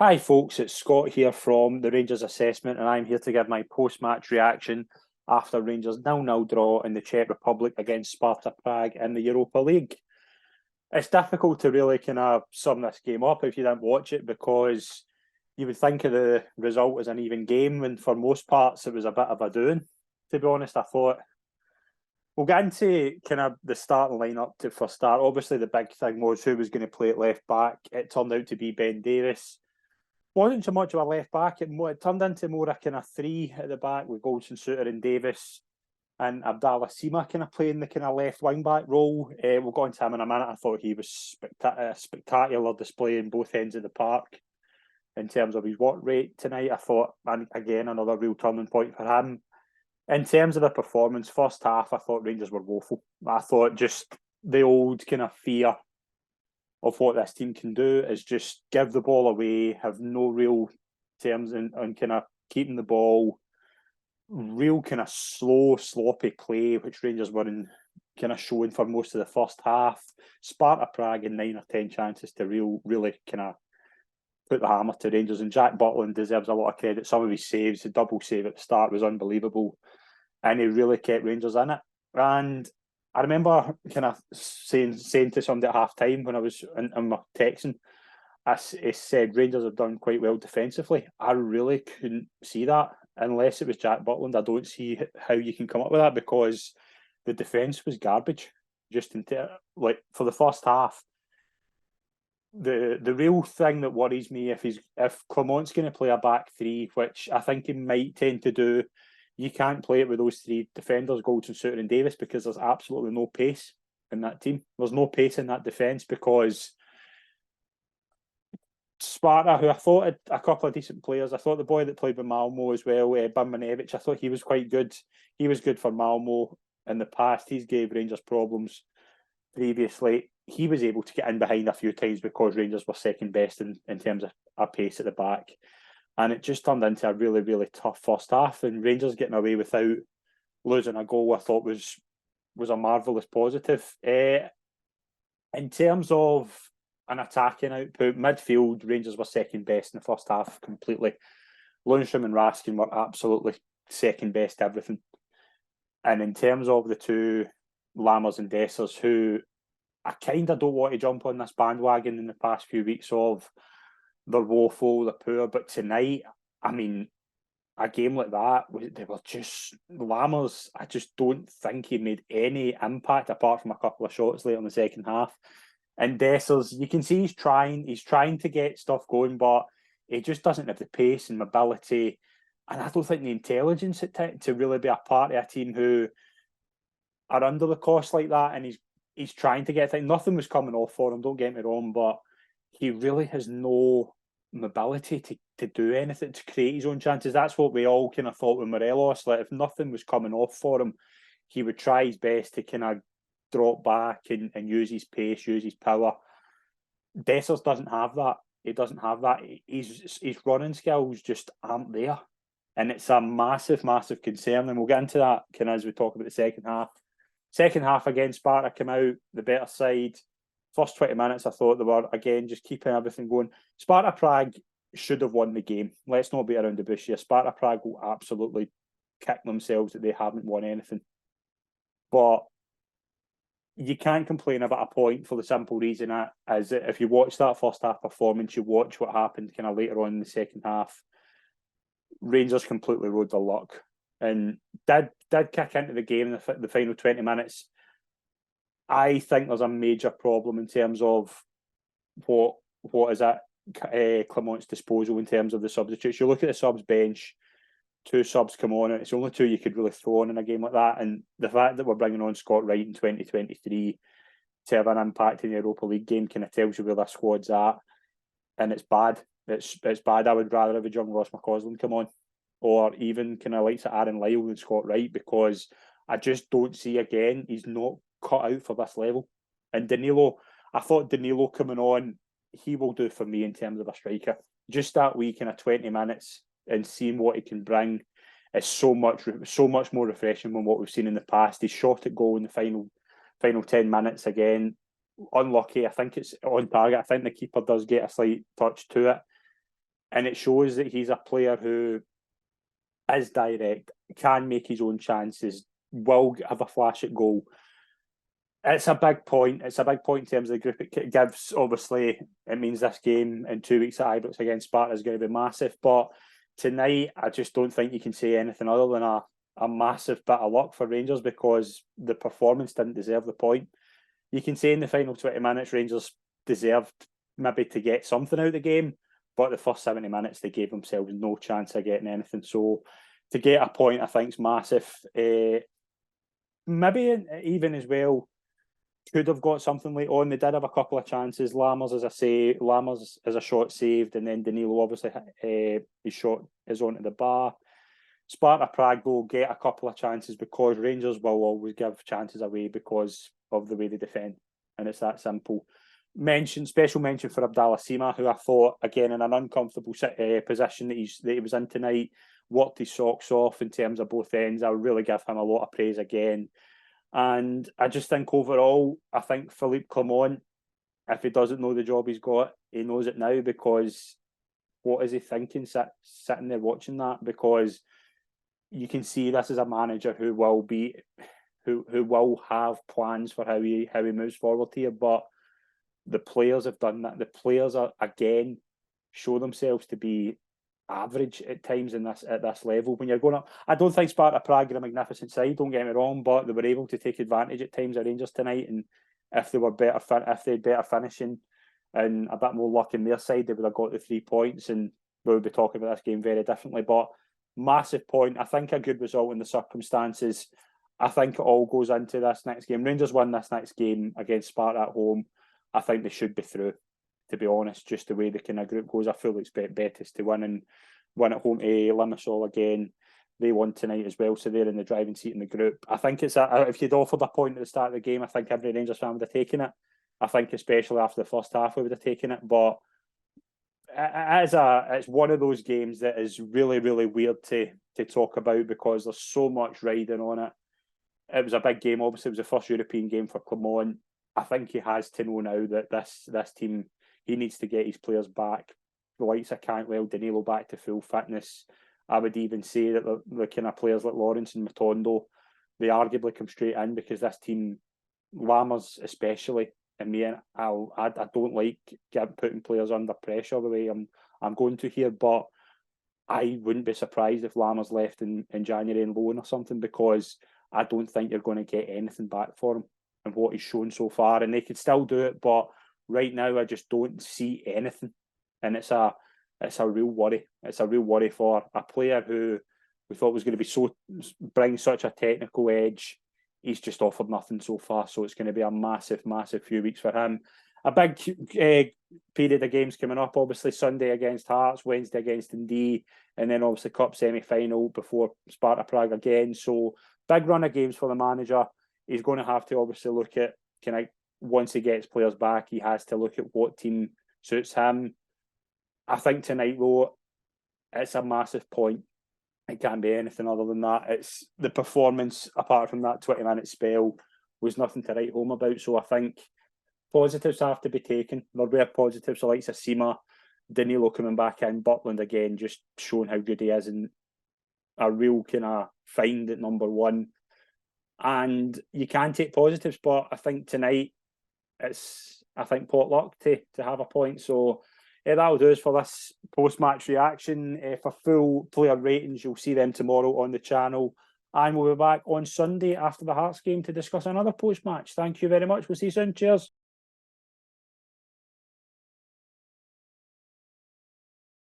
Hi, folks. It's Scott here from the Rangers Assessment, and I'm here to give my post-match reaction after Rangers 0-0 draw in the Czech Republic against Sparta Prague in the Europa League. It's difficult to really kind of sum this game up if you didn't watch it because you would think of the result as an even game, and for most parts it was a bit of a doing. To be honest, I thought we'll get into kind of the starting lineup for start. Obviously, the big thing was who was going to play at left back. It turned out to be Ben Davies. Wasn't so much of a left back. It turned into more a kind of three at the back with Goldson, Suter, and Davis, and Abdallah Sima kind of playing the kind of left wing back role. We'll go into him in a minute. I thought he was a spectacular display in both ends of the park in terms of his work rate tonight. I thought, and again, another real turning point for him. In terms of the performance, first half, I thought Rangers were woeful. I thought just the old kind of fear of what this team can do is just give the ball away, have no real terms on kind of keeping the ball, real kind of slow, sloppy play, which Rangers were in kind of showing for most of the first half. Sparta Prague in 9 or 10 chances to really kind of put the hammer to Rangers, and Jack Butland deserves a lot of credit. Some of his saves, the double save at the start was unbelievable, and he really kept Rangers in it. And I remember kind of saying to somebody at half time when I was in my texting, I said Rangers have done quite well defensively. I really couldn't see that unless it was Jack Butland. I don't see how you can come up with that because the defence was garbage. Just like for the first half, the real thing that worries me if Clement's going to play a back three, which I think he might tend to do, you can't play it with those three defenders, Goldson, Suter, and Davis, because there's absolutely no pace in that team. There's no pace in that defence because Sparta, who I thought had a couple of decent players, I thought the boy that played with Malmo as well, Bambanevich, I thought he was quite good. He was good for Malmo in the past. He's gave Rangers problems previously. He was able to get in behind a few times because Rangers were second best in terms of a pace at the back. And it just turned into a really tough first half. And Rangers getting away without losing a goal, I thought was a marvellous positive. In terms of an attacking output, midfield, Rangers were second best in the first half completely. Lundstrom and Raskin were absolutely second best everything. And in terms of the two, Lammers and Dessers, who I kind of don't want to jump on this bandwagon in the past few weeks of they're woeful, they're poor, but tonight, I mean, a game like that, they were just Lammers. I just don't think he made any impact apart from a couple of shots late on the second half. And Dessers, you can see he's trying to get stuff going, but he just doesn't have the pace and mobility, and I don't think the intelligence to really be a part of a team who are under the cost like that. And he's trying to get things. Nothing was coming off for him. Don't get me wrong, but he really has no mobility to do anything to create his own chances. That's what we all kind of thought with Morelos. Like if nothing was coming off for him, he would try his best to kind of drop back and use his pace, use his power. Dessers doesn't have that. He doesn't have that. His running skills just aren't there, and it's a massive concern. And we'll get into that kind of as we talk about the second half. Second half again, Sparta came out the better side. First 20 minutes, I thought they were again just keeping everything going. Sparta Prague should have won the game. Let's not beat around the bush here. Sparta Prague will absolutely kick themselves that they haven't won anything. But you can't complain about a point for the simple reason that as if you watch that first half performance, you watch what happened kind of later on in the second half. Rangers completely rode the luck and did kick into the game in the final 20 minutes. I think there's a major problem in terms of what is at Clement's disposal in terms of the substitutes. You look at the subs bench, two subs come on, and it's only two you could really throw on in a game like that. And the fact that we're bringing on Scott Wright in 2023 to have an impact in the Europa League game kind of tells you where their squad's at, and it's bad. It's bad. I would rather have a young Ross McCausland come on, or even kind of like Aaron Lyle and Scott Wright, because I just don't see again. He's not cut out for this level. And Danilo, I thought Danilo coming on, he will do for me in terms of a striker. Just that week in a 20 minutes and seeing what he can bring is so much more refreshing than what we've seen in the past. He shot at goal in the final 10 minutes again. Unlucky. I think it's on target. I think the keeper does get a slight touch to it. and it shows that he's a player who is direct, can make his own chances, will have a flash at goal. It's a big point. It's a big point in terms of the group it gives. Obviously, it means this game in 2 weeks at Ibrox against Sparta is going to be massive. But tonight, I just don't think you can say anything other than a massive bit of luck for Rangers, because the performance didn't deserve the point. You can say in the final 20 minutes, Rangers deserved maybe to get something out of the game, but the first 70 minutes, they gave themselves no chance of getting anything. So to get a point, I think is massive. Maybe even as well, could have got something late on. They did have a couple of chances. Lammers, as I say, Lammers is a shot saved, and then Danilo obviously his shot is onto the bar. Sparta Prague will get a couple of chances because Rangers will always give chances away because of the way they defend, and it's that simple. Special mention for Abdallah Sima, who I thought, again, in an uncomfortable position that he was in tonight, worked his socks off in terms of both ends. I really give him a lot of praise again. And I just think overall, I think Philippe Clement, if he doesn't know the job he's got, he knows it now, because what is he thinking sitting there watching that? Because you can see this is a manager who will have plans for how he moves forward here, but the players have done that. The players are again show themselves to be average at times at this level. When you're going up, I don't think Sparta Prague are a magnificent side, don't get me wrong, but they were able to take advantage at times of Rangers tonight, and if they had better finishing and a bit more luck in their side, they would have got the 3 points, and we would be talking about this game very differently. But massive point. I think a good result in the circumstances. I think it all goes into this next game. Rangers win this next game against Sparta at home, I think they should be through, to be honest, just the way the kind of group goes. I fully expect Betis to win and win at home to Limassol again. They won tonight as well, so they're in the driving seat in the group. I think if you'd offered a point at the start of the game, I think every Rangers fan would have taken it. I think especially after the first half, we would have taken it. But it's one of those games that is really, really weird to talk about, because there's so much riding on it. It was a big game. Obviously, it was the first European game for Clement. I think he has to know now that this team, he needs to get his players back. The likes of Cantwell, Danilo back to full fitness. I would even say that the kind of players like Lawrence and Matondo, they arguably come straight in, because this team, Lammers especially, and me, I don't like putting players under pressure the way I'm going to here, but I wouldn't be surprised if Lammers left in January and loan or something, because I don't think you're going to get anything back for him and what he's shown so far. And they could still do it, but right now I just don't see anything, and it's a real worry. It's a real worry for a player who we thought was going to bring such a technical edge. He's just offered nothing so far, so it's going to be a massive, massive few weeks for him. A big period of games coming up, obviously Sunday against Hearts, Wednesday against Dundee, and then obviously Cup semi-final before Sparta Prague again. So big run of games for the manager. He's going to have to obviously look at, once he gets players back, he has to look at what team suits him. I think tonight, though, it's a massive point. It can't be anything other than that. It's the performance, apart from that 20-minute spell, was nothing to write home about. So I think positives have to be taken. There were positives, so like Sima, Danilo coming back in, Butland again, just showing how good he is, and a real kind of find at number one. And you can take positives, but I think tonight it's pot luck to have a point. So that'll do us for this post-match reaction. For full player ratings, you'll see them tomorrow on the channel, and we'll be back on Sunday after the Hearts game to discuss another post-match. Thank you very much. We'll see you soon. Cheers.